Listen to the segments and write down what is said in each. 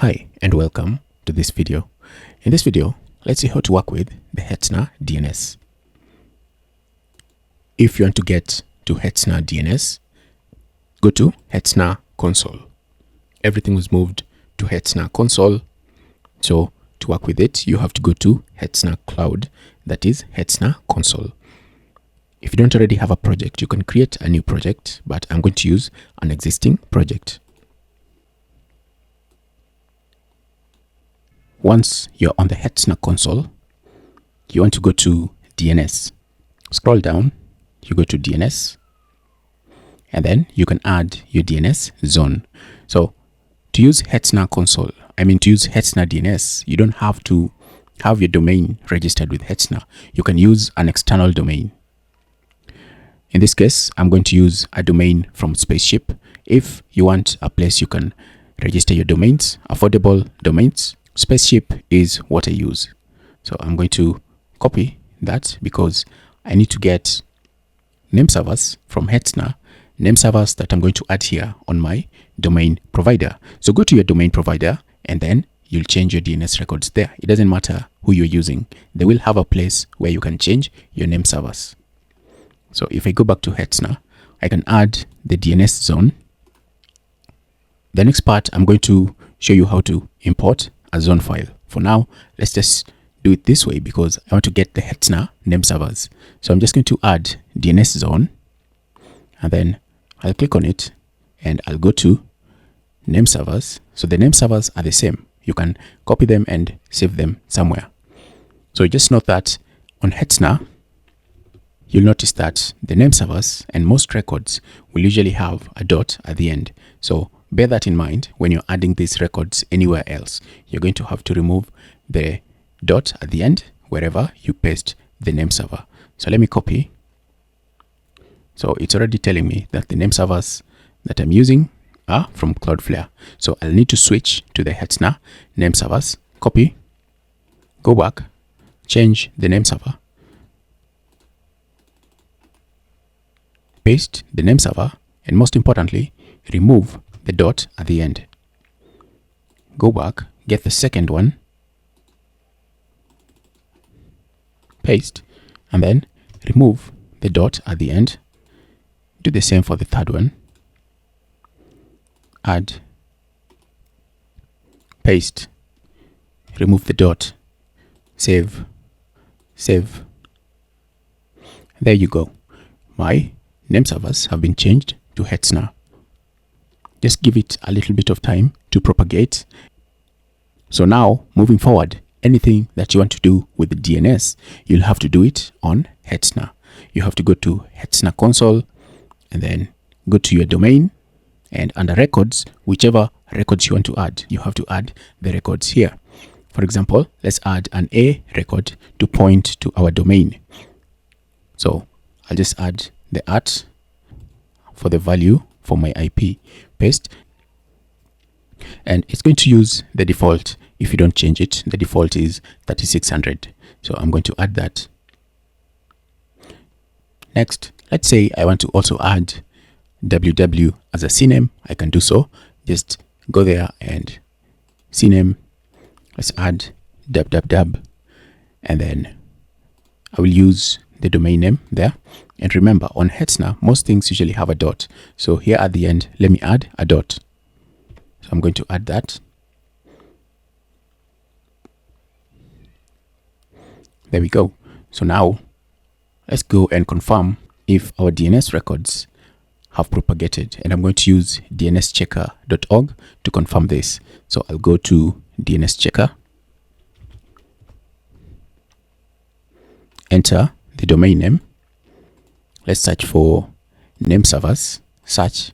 Hi and welcome to this video. In this video, let's see how to work with the Hetzner DNS. If you want to get to Hetzner DNS, go to Hetzner Console. Everything was moved to Hetzner Console. So to work with it, you have to go to Hetzner Cloud, that is Hetzner Console. If you don't already have a project, you can create a new project, but I'm going to use an existing project. Once you're on the Hetzner console, you want to go to DNS. Scroll down, you go to DNS, and then you can add your DNS zone. So to use Hetzner console, to use Hetzner DNS, you don't have to have your domain registered with Hetzner. You can use an external domain. In this case, I'm going to use a domain from Spaceship. If you want a place you can register your domains, affordable domains, Spaceship is what I use. So I'm going to copy that because I need to get name servers from Hetzner, name servers that I'm going to add here on my domain provider. So go to your domain provider and then you'll change your DNS records there. It doesn't matter who you're using. They will have a place where you can change your name servers. So if I go back to Hetzner, I can add the DNS zone. The next part, I'm going to show you how to import a zone file. For now, let's just do it this way because I want to get the Hetzner name servers. So I'm just going to add DNS zone and then I'll click on it and I'll go to name servers. So the name servers are the same. You can copy them and save them somewhere. So just note that on Hetzner, you'll notice that the name servers and most records will usually have a dot at the end. So bear that in mind when you're adding these records anywhere else. You're going to have to remove the dot at the end wherever you paste the name server. So let me copy. So it's already telling me that the name servers that I'm using are from Cloudflare. So I'll need to switch to the Hetzner name servers. Copy, go back, change the name server, paste the name server, and most importantly, remove the dot at the end. Go back, get the second one, paste, and then remove the dot at the end. Do the same for the third one. Add, paste, remove the dot, save, save. There you go. My name servers have been changed to Hetzner. Just give it a little bit of time to propagate. So now, moving forward, anything that you want to do with the DNS, you'll have to do it on Hetzner. You have to go to Hetzner console and then go to your domain, and under records, whichever records you want to add, you have to add the records here. For example, let's add an A record to point to our domain. So I'll just add the @ for the value for my IP, paste, and it's going to use the default. If you don't change it, the default is 3600. So I'm going to add that. Next, let's say I want to also add www as a CNAME. I can do so. Just go there and CNAME. Let's add www, and then I will use the domain name there. And remember, on Hetzner, most things usually have a dot. So here at the end, let me add a dot. So I'm going to add that. There we go. So now let's go and confirm if our DNS records have propagated. And I'm going to use DNSChecker.org to confirm this. So I'll go to DNSChecker, enter the domain name. Let's search for name servers, search,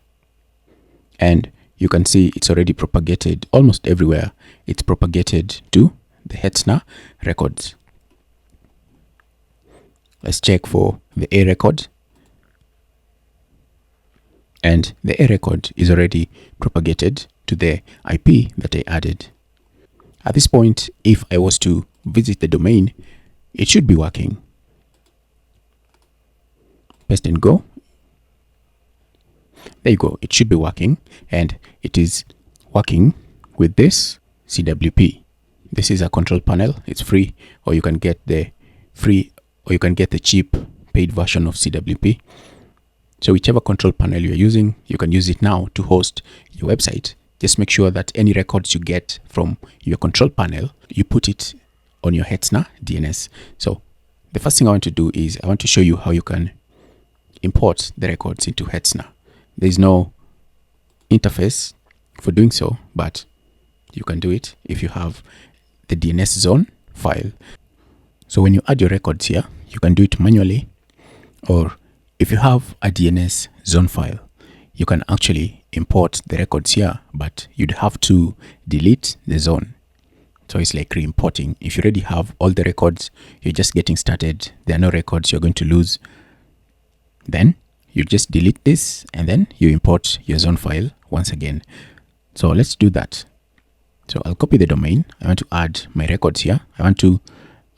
and you can see it's already propagated almost everywhere. It's propagated to the Hetzner records. Let's check for the A record, and the A record is already propagated to the IP that I added. At this point, if I was to visit the domain, it should be working. Paste and go. There you go. It should be working, and it is working with this CWP. This is a control panel. It's free, or you can get the cheap paid version of CWP. So whichever control panel you're using, you can use it now to host your website. Just make sure that any records you get from your control panel, you put it on your Hetzner DNS. So the first thing I want to do is I want to show you how you can import the records into Hetzner. There is no interface for doing so, but you can do it if you have the DNS zone file. So when you add your records here, you can do it manually, or if you have a DNS zone file, you can actually import the records here, but you'd have to delete the zone. So it's like re-importing. If you already have all the records, you're just getting started, there are no records you're going to lose, then you just delete this and then you import your zone file once again. So let's do that. So I'll copy the domain. I want to add my records here. I want to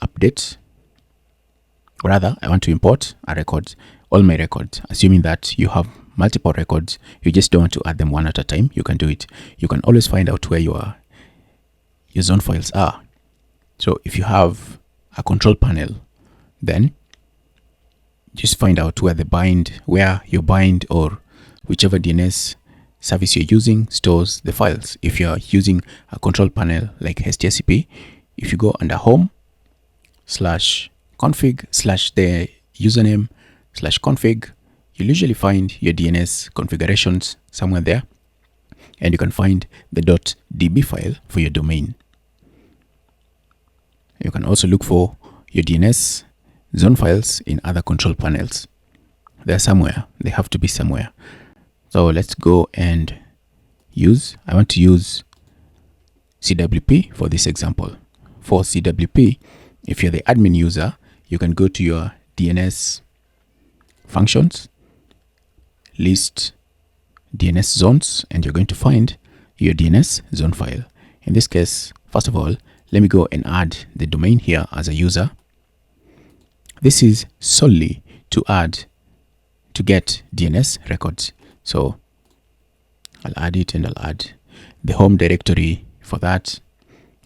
update, rather I want to import a record, all my records. Assuming that you have multiple records, you just don't want to add them one at a time, you can do it. You can always find out where your zone files are. So if you have a control panel, then just find out where your bind or whichever DNS service you're using stores the files. If you're using a control panel like HTTP, if you go under home /config/ the username /config, you'll usually find your DNS configurations somewhere there, and you can find the .db file for your domain. You can also look for your DNS zone files in other control panels. They're somewhere, they have to be somewhere. So let's go and I want to use CWP for this example. For CWP, if you're the admin user, you can go to your DNS functions, list DNS zones, and you're going to find your DNS zone file. In this case, first of all, let me go and add the domain here as a user. This is solely to get DNS records. So I'll add it, and I'll add the home directory for that.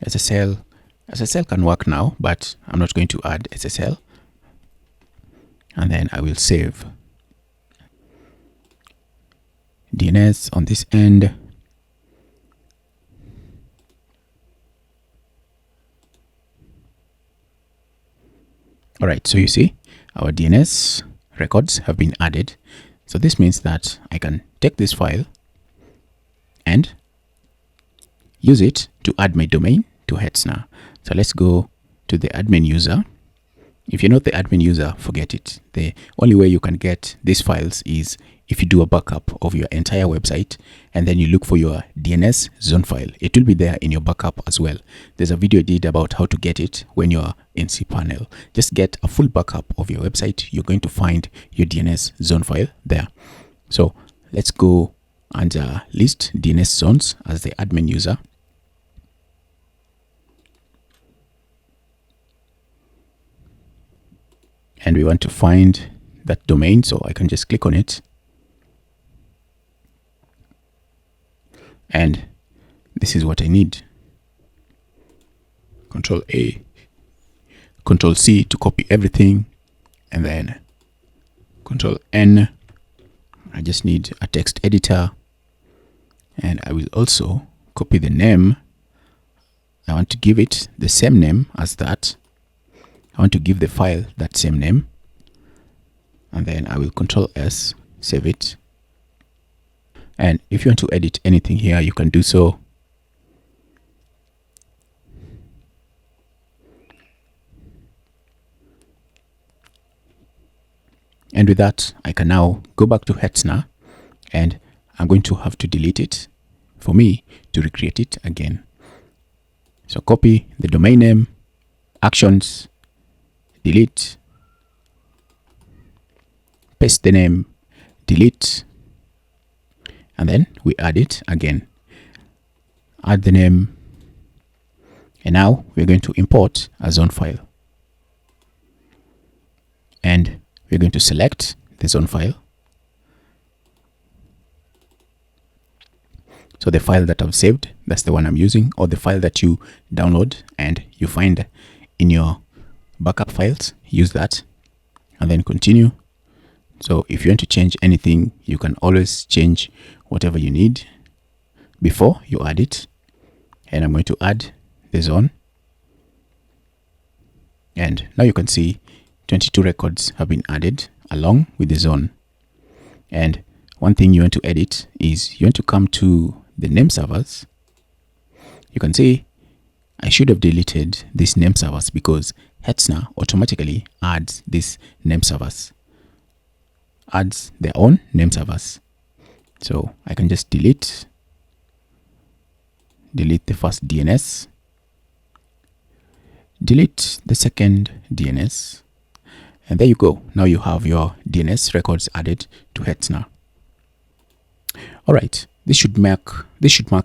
SSL can work now, but I'm not going to add SSL. And then I will save DNS on this end. All right, so you see our DNS records have been added. So this means that I can take this file and use it to add my domain to Hetzner. So let's go to the admin user. If you're not the admin user, forget it. The only way you can get these files is if you do a backup of your entire website and then you look for your DNS zone file. It will be there in your backup as well. There's a video I did about how to get it when you're in cPanel. Just get a full backup of your website. You're going to find your DNS zone file there. So let's go and list DNS zones as the admin user. And we want to find that domain, so I can just click on it. And this is what I need. Control A, Control C to copy everything, and then Control N. I just need a text editor, and I will also copy the name. I want to give it the same name as that. I want to give the file that same name, and then I will Control S, save it. And if you want to edit anything here, you can do so. And with that, I can now go back to Hetzner, and I'm going to have to delete it for me to recreate it again. So copy the domain name, actions, delete, paste the name, delete, and then we add it again. Add the name, and now we're going to import a zone file. And we're going to select the zone file. So the file that I've saved, that's the one I'm using, or the file that you download and you find in your backup files, use that and then continue. So if you want to change anything, you can always change whatever you need before you add it. And I'm going to add the zone. And now you can see 22 records have been added along with the zone. And one thing you want to edit is you want to come to the name servers. You can see I should have deleted these name servers because Hetzner automatically adds these name servers, adds their own name servers. So I can just delete the first DNS, delete the second DNS, and there you go. Now you have your DNS records added to Hetzner. All right, this should mark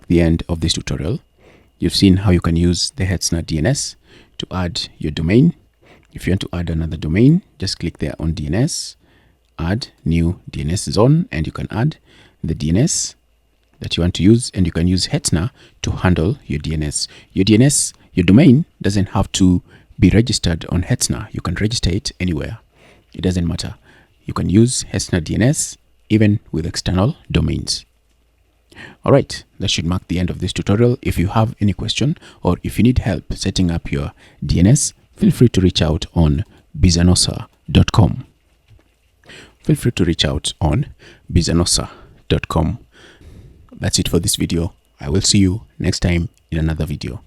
the end of this tutorial. You've seen how you can use the Hetzner DNS to add your domain. If you want to add another domain, just click there on DNS, add new DNS zone, and you can add the DNS that you want to use, and you can use Hetzner to handle your DNS. Your domain doesn't have to be registered on Hetzner. You can register it anywhere. It doesn't matter. You can use Hetzner DNS even with external domains. All right, that should mark the end of this tutorial. If you have any question or if you need help setting up your DNS, feel free to reach out on Bizanosa.com. Feel free to reach out on Bizanosa.com. That's it for this video. I will see you next time in another video.